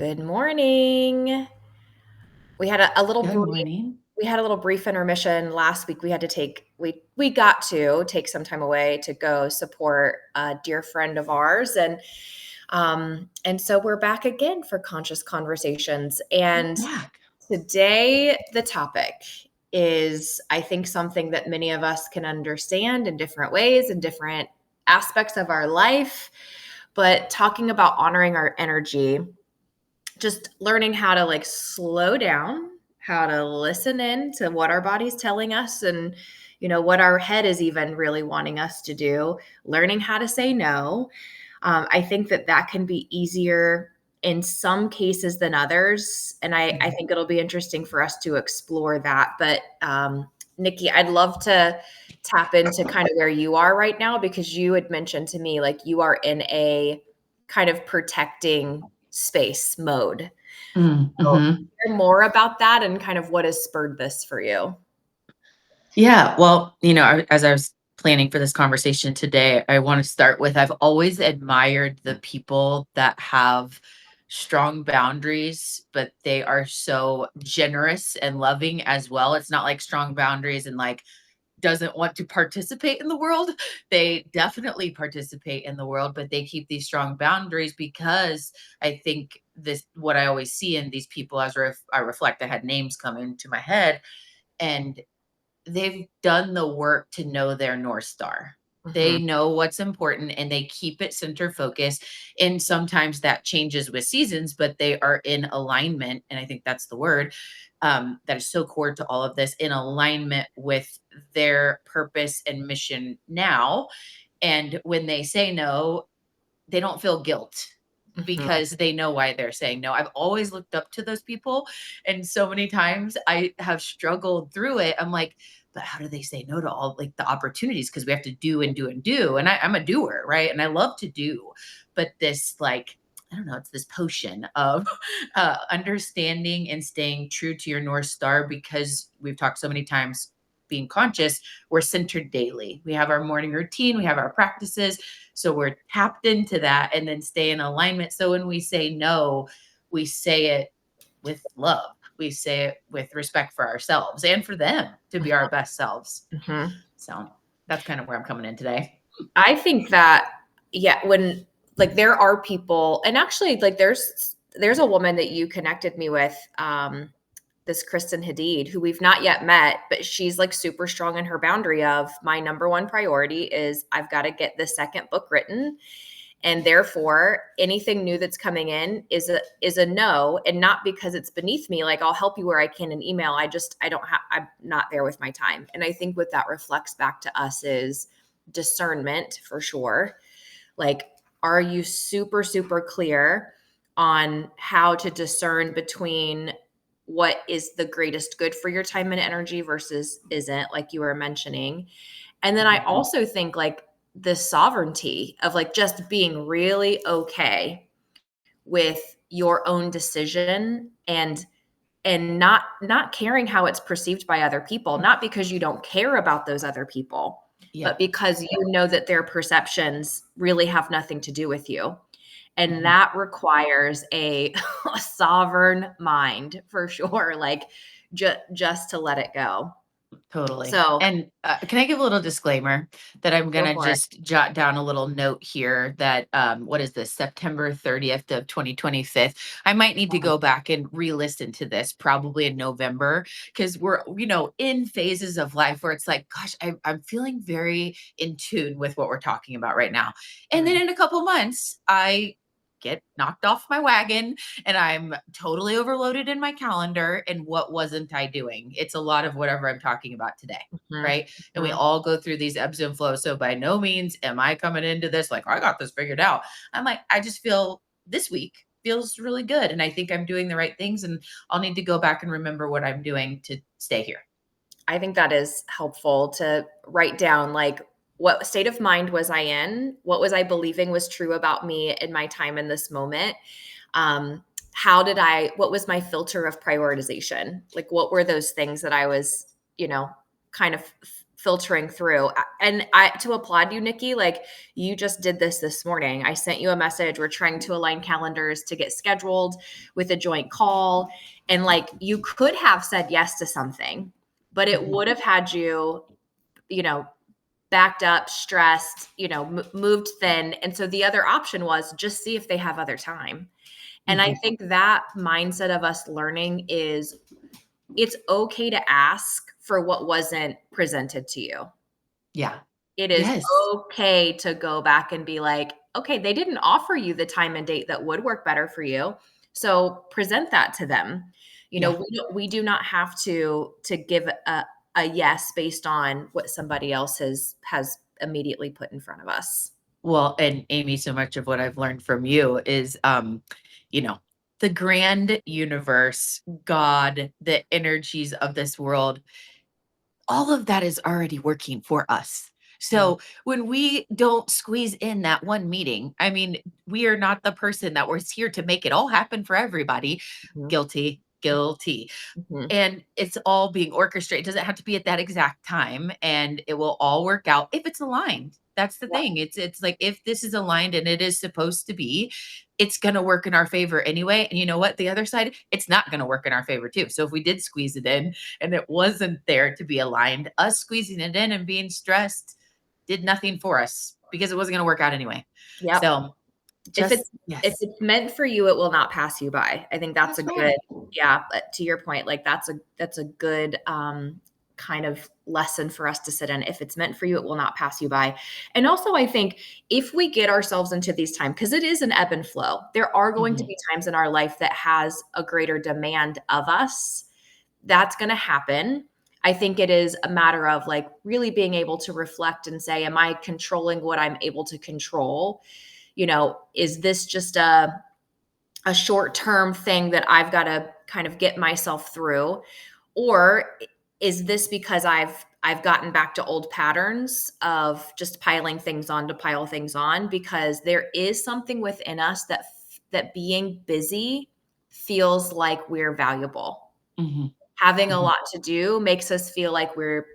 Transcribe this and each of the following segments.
Good morning. We had a little Good brief morning. we had a little brief intermission last week. We got to take some time away to go support a dear friend of ours, and so we're back again for Conscious Conversations. And Back. today the topic is, I think, something that many of us can understand in different ways, in different aspects of our life, but talking about honoring our energy, just learning how to like slow down, how to listen in to what our body's telling us, and what our head is even really wanting us to do, learning how to say no. I think that can be easier in some cases than others, and I Mhm. think it'll be interesting for us to explore that. But Nikki, I'd love to tap into kind of where you are right now, because you had mentioned to me like you are in a kind of protecting space mode. So Mm-hmm. hear more about that and kind of what has spurred this for you. Yeah. Well, as I was planning for this conversation today, I want to start with I've always admired the people that have strong boundaries, but they are so generous and loving as well. It's not like strong boundaries and like doesn't want to participate in the world. They definitely participate in the world, but they keep these strong boundaries because I think this, what I always see in these people as I reflect, I had names come into my head, and they've done the work to know their North Star. They Mhm. know what's important and they keep it center focus. And sometimes that changes with seasons, but they are in alignment. And I think that's the word that is so core to all of this, in alignment with their purpose and mission now. And when they say no, they don't feel guilt Mhm. because they know why they're saying no. I've always looked up to those people. And so many times I have struggled through it. I'm like, but how do they say no to all like the opportunities? Because we have to do and do and do. And I'm a doer, right? And I love to do. But this, like, I don't know, it's this potion of understanding and staying true to your North Star, because we've talked so many times, being conscious, we're centered daily. We have our morning routine, we have our practices, so we're tapped into that and then stay in alignment. So when we say no, we say it with love. We say it with respect for ourselves and for them to be our best selves. Mhm. So that's kind of where I'm coming in today. I think that, yeah, when like there are people, and actually like there's a woman that you connected me with, this Kristen Hadid, who we've not yet met, but she's like super strong in her boundary of, my number one priority is I've got to get the second book written. And therefore anything new that's coming in is a no. And not because it's beneath me, like I'll help you where I can in email. I'm not there with my time. And I think what that reflects back to us is discernment for sure. Like, are you super, super clear on how to discern between what is the greatest good for your time and energy versus isn't, like you were mentioning? And then I Mhm. also think like the sovereignty of like just being really okay with your own decision, and not caring how it's perceived by other people, not because you don't care about those other people, Yeah. but because you know that their perceptions really have nothing to do with you. And Mhm. that requires a sovereign mind for sure, like just to let it go. Totally. So And can I give a little disclaimer that I'm going go to for it. just jot down a little note here that what is this, September 30th of 2025? I might need to go back and re-listen to this probably in November, because we're, in phases of life where it's like, gosh, I'm feeling very in tune with what we're talking about right now. And then Mm. in a couple months, I get knocked off my wagon and I'm totally overloaded in my calendar. And what wasn't I doing? It's a lot of whatever I'm talking about today. Mhm, Right. And we mhm. all go through these ebbs and flows. So by no means am I coming into this like, I got this figured out. I'm like, I just feel this week feels really good. And I think I'm doing the right things. And I'll need to go back and remember what I'm doing to stay here. I think that is helpful to write down, like, what state of mind was I in? What was I believing was true about me in my time in this moment? Um, what was my filter of prioritization? Like, what were those things that I was, kind of filtering through. And I to applaud you, Nikki, like you just did this morning. I sent you a message. We're trying to align calendars to get scheduled with a joint call. And like you could have said yes to something, but it Mhm. would have had you, you know, backed up, stressed, moved thin. And so the other option was just see if they have other time. And I Mhm. think that mindset of us learning is it's okay to ask for what wasn't presented to you. Yeah. It is Yes. okay to go back and be like, okay, they didn't offer you the time and date that would work better for you. So present that to them. Yeah. We do not have to give a yes based on what somebody else has immediately put in front of us. Well, and Amy, so much of what I've learned from you is, you know, the grand universe, God, the energies of this world, all of that is already working for us. Mm, So when we don't squeeze in that one meeting, I mean, we are not the person that was here to make it all happen for everybody. mhm, Guilty, guilty. mhm. And it's all being orchestrated. It doesn't have to be at that exact time, and it will all work out if it's aligned. That's the Yep, thing. It's like if this is aligned and it is supposed to be, it's going to work in our favor anyway. And you know what? The other side, it's not going to work in our favor too. So if we did squeeze it in and it wasn't there to be aligned, us squeezing it in and being stressed did nothing for us because it wasn't going to work out anyway. yep. So If it's just if yes, it's meant for you, it will not pass you by. I think that's a that's good, right. yeah, but to your point, like that's a good kind of lesson for us to sit in. If it's meant for you, it will not pass you by. And also I think if we get ourselves into these times, because it is an ebb and flow, there are going to Mhm. be times in our life that has a greater demand of us. That's going to happen. I think it is a matter of like really being able to reflect and say, am I controlling what I'm able to control? Is this just a short term thing that I've got to kind of get myself through, or is this because I've gotten back to old patterns of just piling things on to pile things on, because there is something within us that being busy feels like we're valuable. Mhm. Having a Mhm. lot to do makes us feel like we're,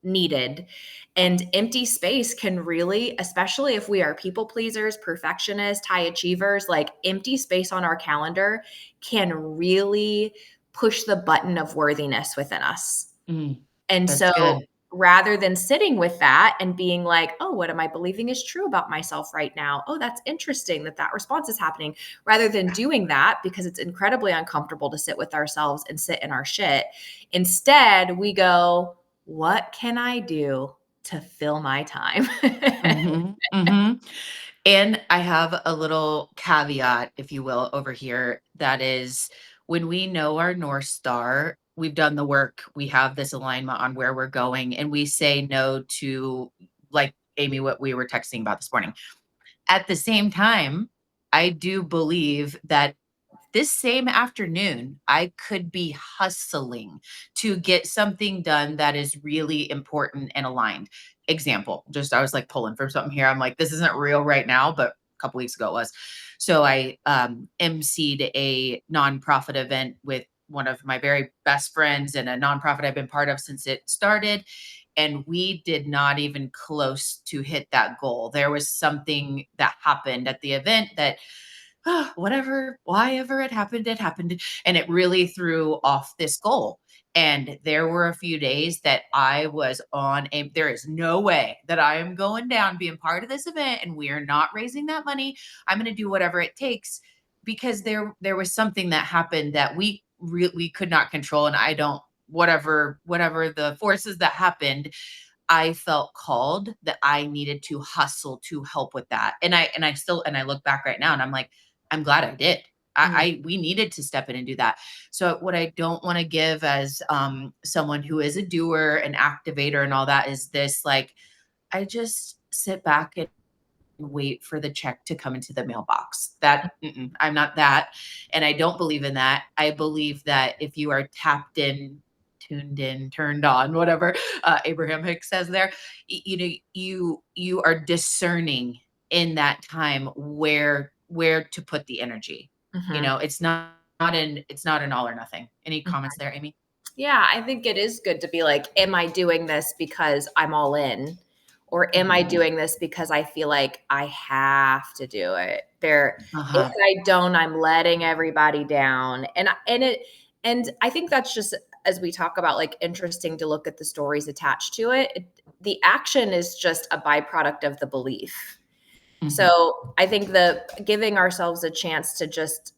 needed. And empty space can really, especially if we are people pleasers, perfectionists, high achievers, like empty space on our calendar can really push the button of worthiness within us. Mm. And That's so good. rather than sitting with that and being like, oh, what am I believing is true about myself right now? Oh, that's interesting that response is happening. Rather than doing that, because it's incredibly uncomfortable to sit with ourselves and sit in our shit, instead we go, what can I do to fill my time? Mhm, mhm. And I have a little caveat, if you will, over here. That is when we know our North Star, we've done the work, we have this alignment on where we're going, and we say no to, like Amy, what we were texting about this morning. At the same time, I do believe that this same afternoon, I could be hustling to get something done that is really important and aligned. Example, just I was like pulling from something here. I'm like, this isn't real right now, but a couple weeks ago it was. So I emceed a nonprofit event with one of my very best friends and a nonprofit I've been part of since it started. And we did not even close to hit that goal. There was something that happened at the event that whatever, why ever it happened. And it really threw off this goal. And there were a few days that I was on a, there is no way that I am going down being part of this event and we are not raising that money. I'm going to do whatever it takes because there was something that happened that we could not control. And I don't, whatever the forces that happened, I felt called that I needed to hustle to help with that. And I still and I look back right now and I'm like, I'm glad I did. Mhm, We needed to step in and do that. So what I don't want to give as someone who is a doer, an activator, and all that is this like I just sit back and wait for the check to come into the mailbox. I'm not that. And I don't believe in that. I believe that if you are tapped in, tuned in, turned on, whatever Abraham Hicks says there, you are discerning in that time where to put the energy. mhm, It's not an all or nothing. Any mhm. comments there, Amy? Yeah, I think it is good to be like, am I doing this because I'm all in? Or am I Mhm. doing this because I feel like I have to do it? If Uh-huh. I don't, I'm letting everybody down. And I think that's just, as we talk about, like, interesting to look at the stories attached to it. The action is just a byproduct of the belief. Mhm. So I think the giving ourselves a chance to just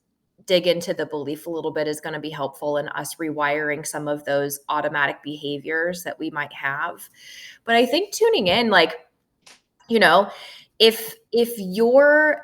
dig into the belief a little bit is going to be helpful in us rewiring some of those automatic behaviors that we might have. But I think tuning in, like, you know, if you're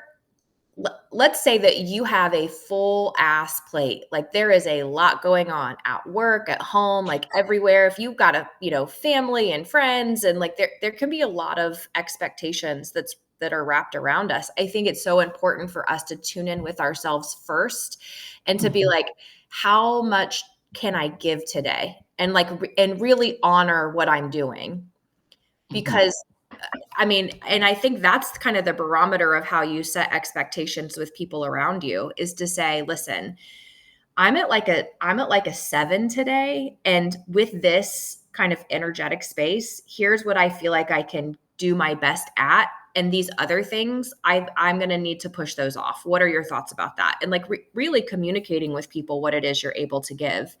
let's say that you have a full ass plate, like there is a lot going on at work, at home, like everywhere. If you've got a, family and friends, and like there can be a lot of expectations that are wrapped around us. I think it's so important for us to tune in with ourselves first, and to be Mhm. like, how much can I give today, and like and really honor what I'm doing. Mhm. Because I mean, and I think that's kind of the barometer of how you set expectations with people around you, is to say, listen, I'm at like a 7 today, and with this kind of energetic space, here's what I feel like I can do my best at, and these other things I'm going to need to push those off. What are your thoughts about that? And like really communicating with people what it is you're able to give.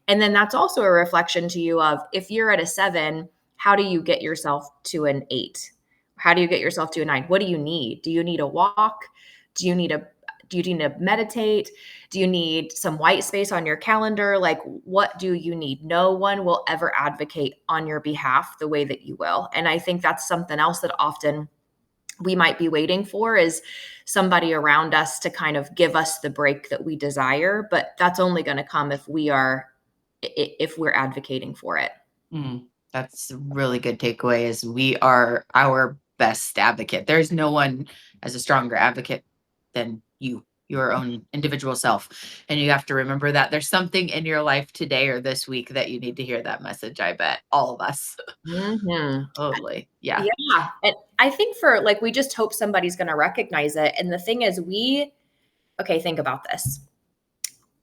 And then that's also a reflection to you of, if you're at a 7, how do you get yourself to an 8? How do you get yourself to a 9? What do you need? Do you need a walk? Do you need a do you need to meditate? Do you need some white space on your calendar? Like, what do you need? No one will ever advocate on your behalf the way that you will. And I think that's something else that often we might be waiting for, is somebody around us to kind of give us the break that we desire, but that's only going to come if we're advocating for it. Mm. That's a really good takeaway, is we are our best advocate. There's no one as a stronger advocate than you, your own individual self. And you have to remember that there's something in your life today or this week that you need to hear that message. I bet all of us. Mhm. Totally. Yeah. Yeah, and I think for like, we just hope somebody's gonna recognize it, and the thing is, okay, think about this.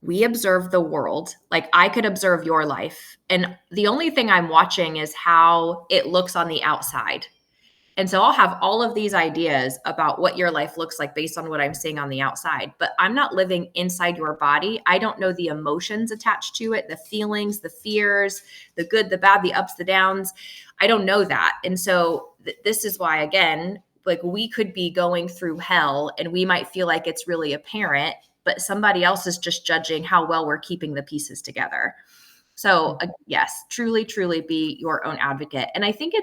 We observe the world. Like, I could observe your life, and the only thing I'm watching is how it looks on the outside. And so I'll have all of these ideas about what your life looks like based on what I'm seeing on the outside, but I'm not living inside your body. I don't know the emotions attached to it, the feelings, the fears, the good, the bad, the ups, the downs. I don't know that. And so this is why, again, like, we could be going through hell and we might feel like it's really apparent, but somebody else is just judging how well we're keeping the pieces together. So, yes, truly, truly be your own advocate. And I think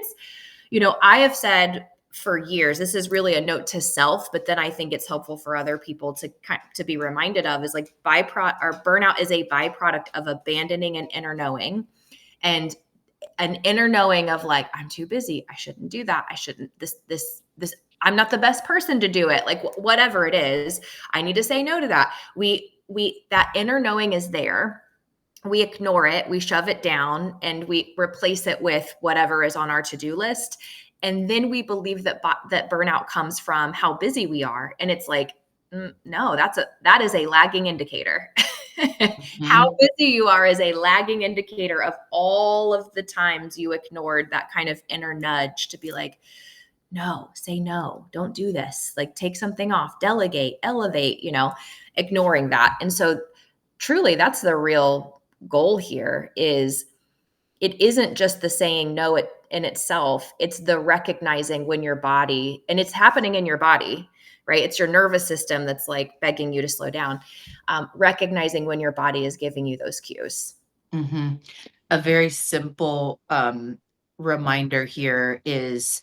I have said for years, this is really a note to self, but then I think it's helpful for other people to be reminded of, is like, byproduct or burnout is a byproduct of abandoning an inner knowing, and an inner knowing of like, I'm too busy, I shouldn't do that, I shouldn't this I'm not the best person to do it, like whatever it is, I need to say no to that. We that inner knowing is there, we ignore it, we shove it down, and we replace it with whatever is on our to-do list. And then we believe that burnout comes from how busy we are. And it's like, no, that is a lagging indicator. How Mhm. busy you are is a lagging indicator of all of the times you ignored that kind of inner nudge to be like, no, say no, don't do this, like, take something off, delegate, elevate, ignoring that. And so truly, that's the real goal here, is it isn't just the saying no in itself, it's the recognizing when your body, and it's happening in your body, right? It's your nervous system that's like begging you to slow down. Recognizing when your body is giving you those cues. Mhm. A very simple reminder here is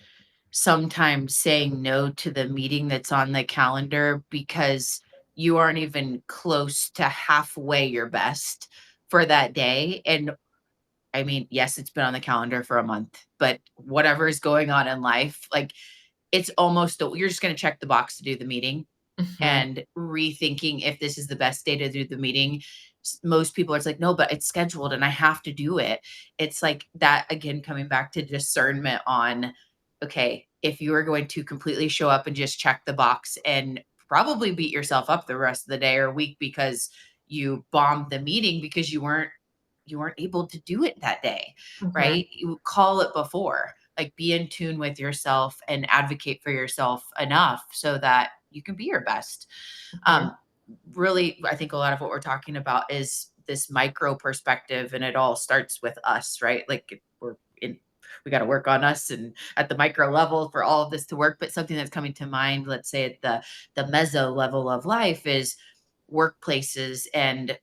sometimes saying no to the meeting that's on the calendar because you aren't even close to halfway your best for that day. And I mean, yes, it's been on the calendar for a month, but whatever is going on in life, like, it's almost, you're just going to check the box to do the meeting, Mhm. and rethinking if this is the best day to do the meeting. Most people are, it's like, no, but it's scheduled and I have to do it. It's like that again, coming back to discernment on, okay, if you are going to completely show up and just check the box and probably beat yourself up the rest of the day or week because you bombed the meeting because you weren't you weren't able to do it that day, Mhm. right? You call it before, like be in tune with yourself and advocate for yourself enough so that you can be your best. Mhm. Um, Really, I think a lot of what we're talking about is this micro perspective, and it all starts with us, right? Like we're in, we got to work on us and at the micro level for all of this to work. But something that's coming to mind, let's say at the meso level of life, is workplaces, and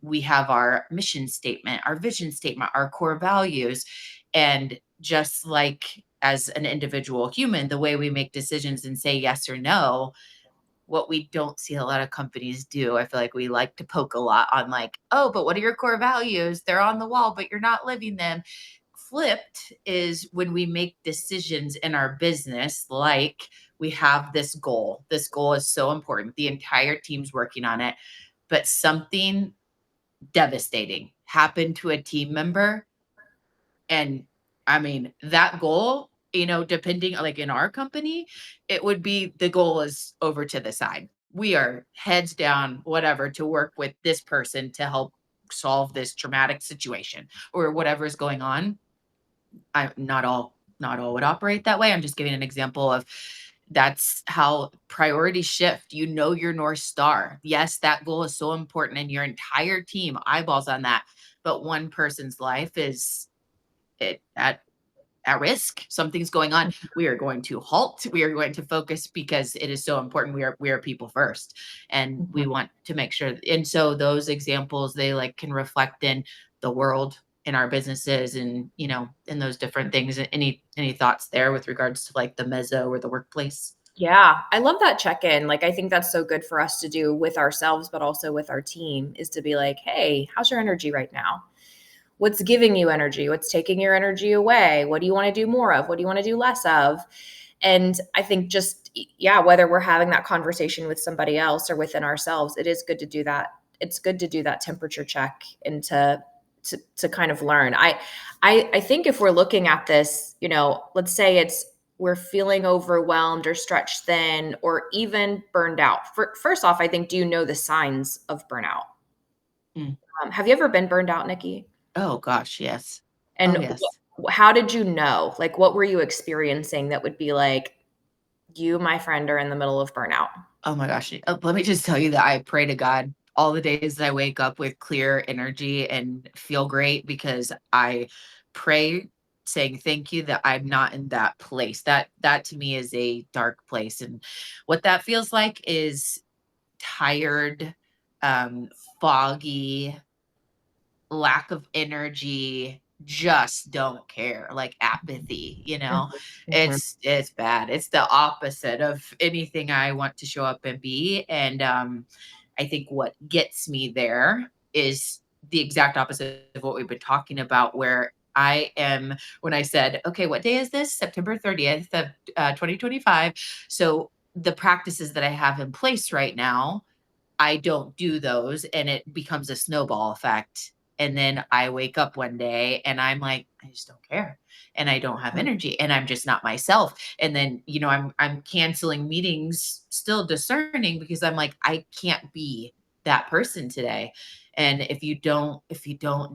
we have our mission statement, our vision statement, our core values, and just like as an individual human, the way we make decisions and say yes or no, what we don't see a lot of companies do. I feel like we like to poke a lot on like, oh, but what are your core values? They're on the wall, but you're not living them. Flipped is when we make decisions in our business, like we have this goal. This goal is so important. The entire team's working on it, but something devastating happened to a team member, and I mean, that goal, depending like in our company, it would be the goal is over to the side. We are heads down, whatever, to work with this person to help solve this traumatic situation or whatever is going on. I not all would operate that way. I'm just giving an example of that's how priorities shift. You know your North Star. Yes, that goal is so important and your entire team eyeballs on that. But one person's life is it at risk. Something's going on. We are going to halt. We are going to focus because it is so important. We are people first, and we Mhm. want to make sure. And so those examples, they like can reflect in the world, in our businesses, and in those different things. Any thoughts there with regards to like the meso or the workplace? Yeah, I love that check-in. Like, I think that's so good for us to do with ourselves, but also with our team, is to be like, "Hey, how's your energy right now? What's giving you energy? What's taking your energy away? What do you want to do more of? What do you want to do less of?" And I think just, yeah, whether we're having that conversation with somebody else or within ourselves, it is good to do that. It's good to do that temperature check and to kind of learn. I think if we're looking at this, let's say it's we're feeling overwhelmed or stretched thin or even burned out. First off, I think, do you know the signs of burnout? Mm. Have you ever been burned out, Nikki? Oh gosh, yes. Oh And yes. how did you know? Like, what were you experiencing that would be like, you, my friend, are in the middle of burnout? Oh my gosh. Let me just tell you that I pray to God all the days that I wake up with clear energy and feel great, because I pray saying thank you that I'm not in that place. That to me is a dark place. And what that feels like is tired, um, foggy, lack of energy, just don't care, like apathy, Mhm, mhm. it's bad. It's the opposite of anything I want to show up and be. And I think what gets me there is the exact opposite of what we've been talking about, where I am, when I said, okay, what day is this? September 30th of 2025. So the practices that I have in place right now, I don't do those, and it becomes a snowball effect. And then I wake up one day and I'm like, I just don't care. And I don't have energy and I'm just not myself. And then, I'm canceling meetings, still discerning, because I'm like, I can't be that person today. And if you don't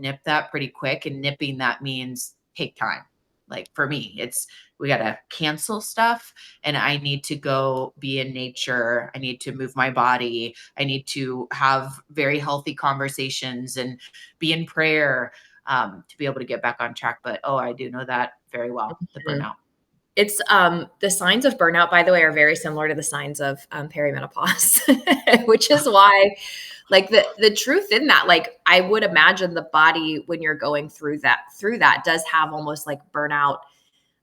nip that pretty quick, and nipping that means take time. Like for me, it's we gotta cancel stuff, and I need to go be in nature. I need to move my body. I need to have very healthy conversations and be in prayer, to be able to get back on track. But oh, I do know that very well, the Mhm. burnout. It's the signs of burnout, by the way, are very similar to the signs of perimenopause, which is why, like, the truth in that, like, I would imagine the body when you're going through that does have almost like burnout,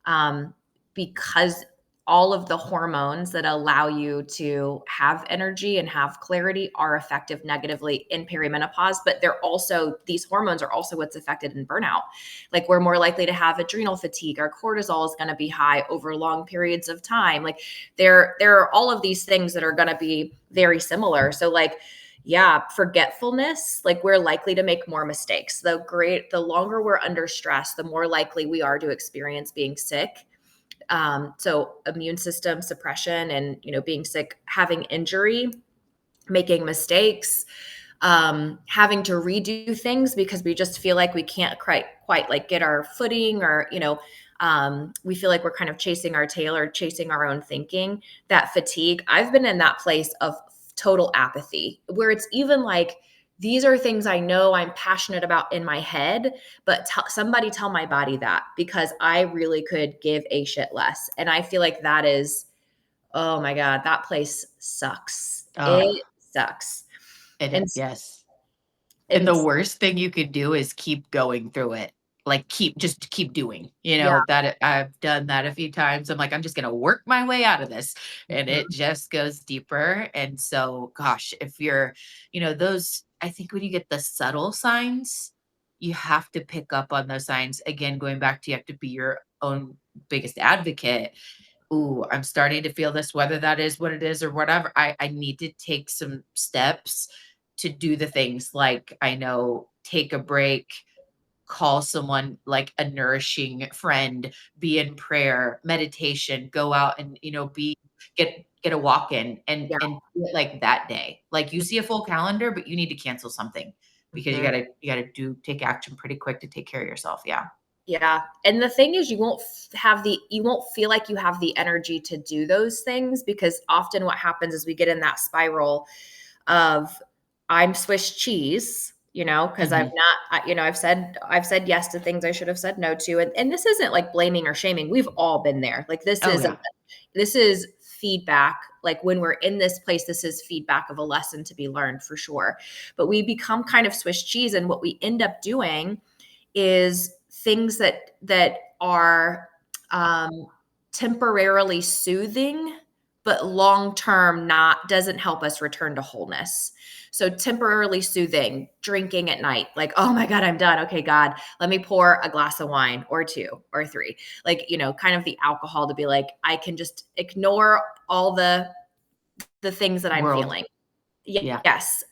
um, because all of the hormones that allow you to have energy and have clarity are affected negatively in perimenopause. But these hormones are also what's affected in burnout. Like, we're more likely to have adrenal fatigue. Our cortisol is going to be high over long periods of time. Like, there are all of these things that are going to be very similar. So, like, yeah, forgetfulness, like, we're likely to make more mistakes. The longer we're under stress, the more likely we are to experience being sick. So immune system suppression and, being sick, having injury, making mistakes, having to redo things because we just feel like we can't quite like get our footing, or we feel like we're kind of chasing our tail or chasing our own thinking. That fatigue, I've been in that place of total apathy where it's even like, these are things I know I'm passionate about in my head, but somebody tell my body that, because I really could give a shit less. And I feel like that is, oh my God, that place sucks. Oh, It sucks. And yes. And the and worst thing you could do is keep going through it. Like just keep doing, yeah. that I've done that a few times. I'm like, I'm just going to work my way out of this. And it Mhm. just goes deeper. And so, gosh, if you're, those, I think when you get the subtle signs, you have to pick up on those signs. Again, going back to, you have to be your own biggest advocate. Ooh, I'm starting to feel this, whether that is what it is or whatever. I need to take some steps to do the things like, I know, take a break, call someone like a nourishing friend, be in prayer, meditation, go out and, get a walk in Yeah. and do it like that day. Like, you see a full calendar, but you need to cancel something because Mhm. you gotta take action pretty quick to take care of yourself. Yeah. Yeah. And the thing is, you won't feel like you have the energy to do those things, because often what happens is we get in that spiral of, I'm Swiss cheese, because I've Mhm. not, I've said yes to things I should have said no to. And this isn't like blaming or shaming. We've all been there. Like, Oh yeah. this is feedback. Like, when we're in this place, this is feedback of a lesson to be learned for sure. But we become kind of Swiss cheese. And what we end up doing is things that are temporarily soothing, but long term not doesn't help us return to wholeness. So temporarily soothing, drinking at night, like, oh my God, I'm done. Okay, God, let me pour a glass of wine or two or three. Like, kind of the alcohol to be like, I can just ignore all the things that I'm World. feeling. Yeah. Yes.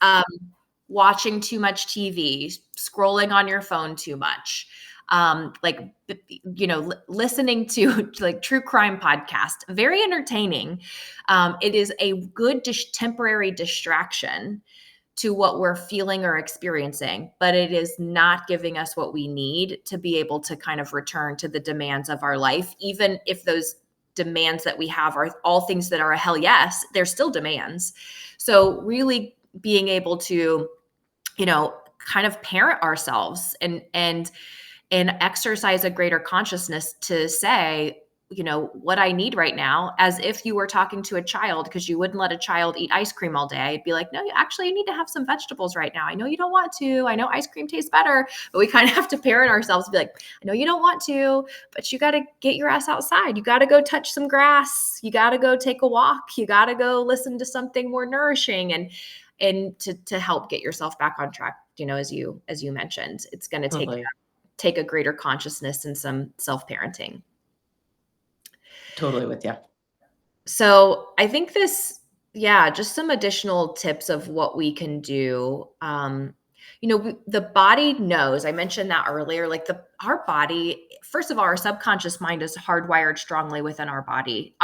Watching too much TV, scrolling on your phone too much, like, listening to like true crime podcast, very entertaining. It is a good temporary distraction to what we're feeling or experiencing, but it is not giving us what we need to be able to kind of return to the demands of our life, even if those demands that we have are all things that are a hell yes, they're still demands. So really being able to, kind of parent ourselves and exercise a greater consciousness to say, what I need right now, as if you were talking to a child, because you wouldn't let a child eat ice cream all day. I'd be like, no, you actually need to have some vegetables right now. I know you don't want to. I know ice cream tastes better, but we kind of have to parent ourselves to be like, I know you don't want to, but you got to get your ass outside. You got to go touch some grass. You got to go take a walk. You got to go listen to something more nourishing, and to help get yourself back on track. As you mentioned, it's going to Totally. take a greater consciousness and some self-parenting. Totally with you. So I think yeah, just some additional tips of what we can do. The body knows. I mentioned that earlier. Like, our body, first of all, our subconscious mind is hardwired strongly within our body.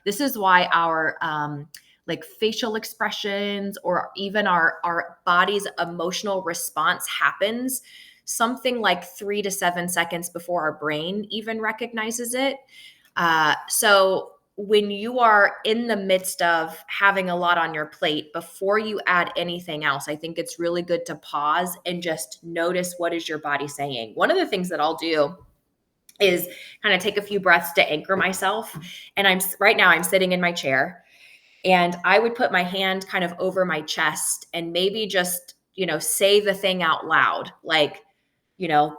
This is why our like facial expressions, or even our body's emotional response happens something like 3 to 7 seconds before our brain even recognizes it. So when you are in the midst of having a lot on your plate, before you add anything else, I think it's really good to pause and just notice, what is your body saying. One of the things that I'll do is kind of take a few breaths to anchor myself. And right now I'm sitting in my chair, and I would put my hand kind of over my chest and maybe just, say the thing out loud, like, you know,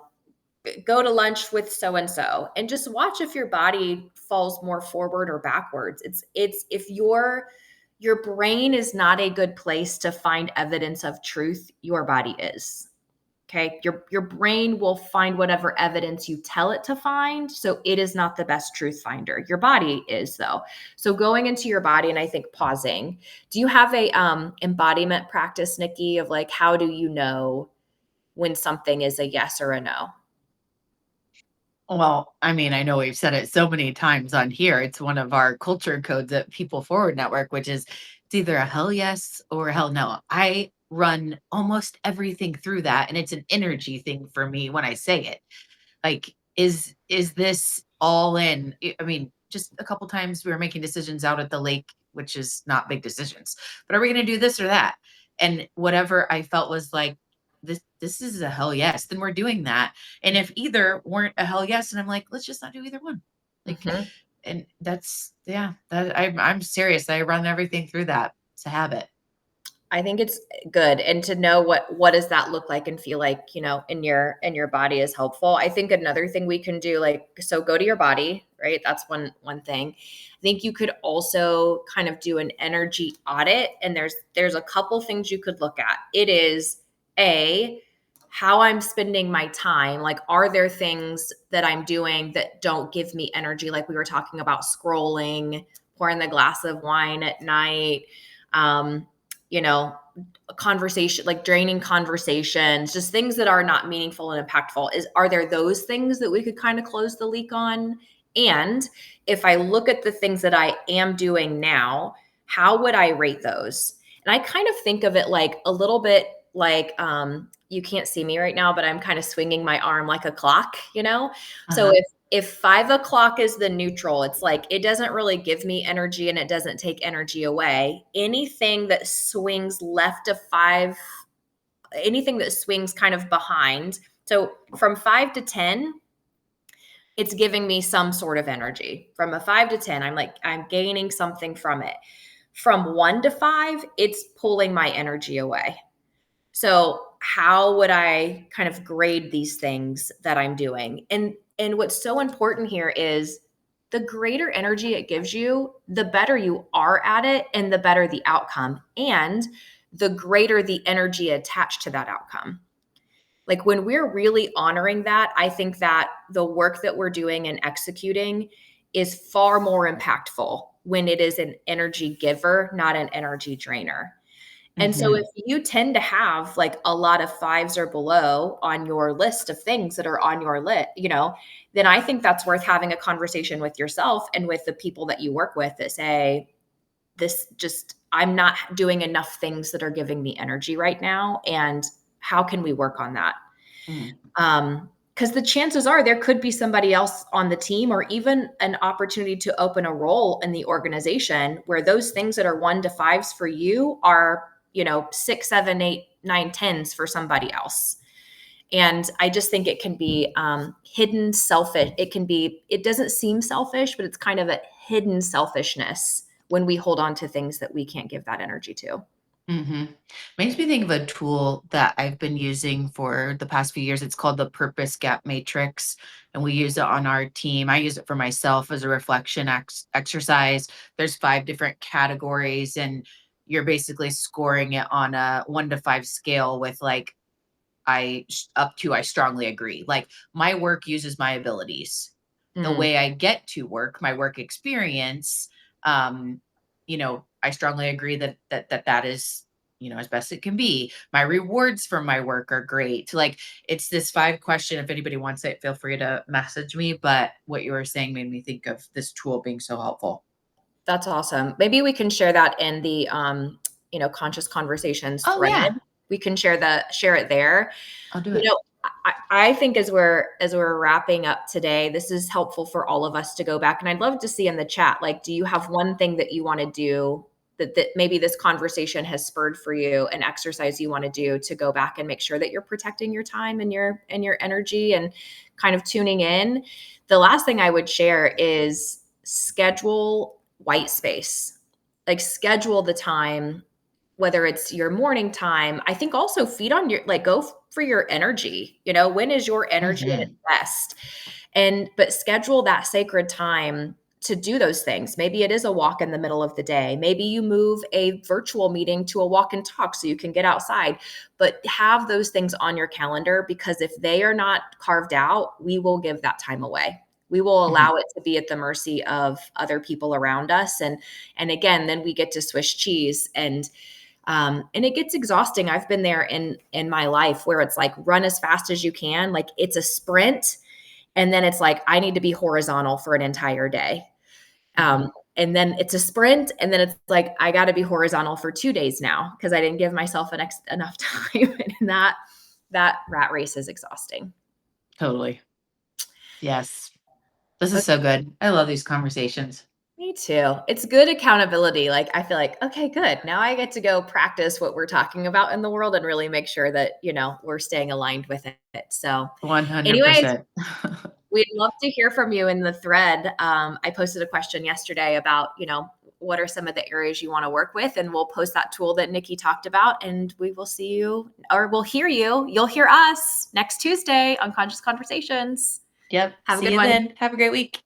go to lunch with so and so, and just watch if your body falls more forward or backwards. It's if your brain is not a good place to find evidence of truth, your body is. Okay? Your brain will find whatever evidence you tell it to find, so it is not the best truth finder. Your body is, though. So going into your body, and I think pausing. Do you have a embodiment practice, Nikki, of like, how do you know when something is a yes or a no? Well, I mean, I know we've said it so many times on here. It's one of our culture codes at People Forward Network, which is it's either a hell yes or a hell no. I run almost everything through that. And it's an energy thing for me when I say it. Like, is this all in? I mean, just a couple times we were making decisions out at the lake, which is not big decisions, but are we going to do this or that? And whatever I felt was like, this is a hell yes, then we're doing that. And if either weren't a hell yes, and I'm like, let's just not do either one. Like, Mhm. and that's, yeah, that I'm serious. I run everything through that. It's a habit. I think it's good, and to know what does that look like and feel like, in your body is helpful. I think another thing we can do, like, so go to your body, right? That's one thing. I think you could also kind of do an energy audit, and there's a couple things you could look at. It is a how I'm spending my time. Like, are there things that I'm doing that don't give me energy? Like we were talking about scrolling, pouring the glass of wine at night. Um, you know, a conversation, like draining conversations, just things that are not meaningful and impactful. Are there those things that we could kind of close the leak on? And if I look at the things that I am doing now, how would I rate those? And I kind of think of it like a little bit like, you can't see me right now, but I'm kind of swinging my arm like a clock, you know? So Uh-huh. if 5 o'clock is the neutral, it's like it doesn't really give me energy and it doesn't take energy away. Anything that swings left of 5, anything that swings kind of behind. So from 5 to 10, it's giving me some sort of energy. From a 5 to 10, I'm like, I'm gaining something from it. From 1 to 5, it's pulling my energy away. So how would I kind of grade these things that I'm doing? And what's so important here is the greater energy it gives you, the better you are at it and the better the outcome, and the greater the energy attached to that outcome. Like when we're really honoring that, I think that the work that we're doing and executing is far more impactful when it is an energy giver, not an energy drainer. And so Hmm. if you tend to have like a lot of fives or below on your list of things that are on your list, then I think that's worth having a conversation with yourself and with the people that you work with that say, this just, I'm not doing enough things that are giving me energy right now. And how can we work on that? Because the chances are there could be somebody else on the team or even an opportunity to open a role in the organization where those things that are 1 to 5s for you are, 6, 7, 8, 9, 10s for somebody else. And I just think it can be hidden selfish. It doesn't seem selfish, but it's kind of a hidden selfishness when we hold on to things that we can't give that energy to. Mhm. Makes me think of a tool that I've been using for the past few years. It's called the Purpose Gap Matrix, and we use it on our team. I use it for myself as a reflection exercise. There's 5 different categories, and you're basically scoring it on a 1 to 5 scale with like up to I strongly agree. Like my work uses my abilities. The Mm, way I get to work, my work experience, um, I strongly agree that is, as best it can be. My rewards from my work are great. Like it's this 5 question. If anybody wants it, feel free to message me. But what you were saying made me think of this tool being so helpful. that's awesome. Maybe we can share that in the conscious conversations Oh thread. yeah, We can share it there. I'll do You it. know, I think as we're wrapping up today, this is helpful for all of us to go back. And I'd love to see in the chat, like, do you have one thing that you want to do that maybe this conversation has spurred for you, an exercise you want to do to go back and make sure that you're protecting your time and your energy and kind of tuning in. The last thing I would share is schedule white space. Like schedule the time, whether it's your morning time. I think also feed on your, like, go for your energy. When is your energy at its Hmm. best? But schedule that sacred time to do those things. Maybe it is a walk in the middle of the day. Maybe you move a virtual meeting to a walk and talk so you can get outside. But have those things on your calendar, because if they are not carved out, we will give that time away. We will Hmm. allow it to be at the mercy of other people around us. And again, then we get to Swiss cheese, and it gets exhausting. I've been there in my life where it's like run as fast as you can, like it's a sprint, and then it's like I need to be horizontal for an entire day. Hmm. and then it's a sprint, and then it's like I got to be horizontal for 2 days now because I didn't give myself enough time, and that rat race is exhausting. Totally. Yes. This is Okay, so good. I love these conversations. me too. It's good accountability. Like I feel like, okay, good. Now I get to go practice what we're talking about in the world and really make sure that, we're staying aligned with it. So, anyways, 100%. we'd love to hear from you in the thread. I posted a question yesterday about, what are some of the areas you want to work with? And we'll post that tool that Nikki talked about, and we will see you, or we'll hear you. You'll hear us next Tuesday on Conscious Conversations. Yep. Have a See good you one. then. Have a great week.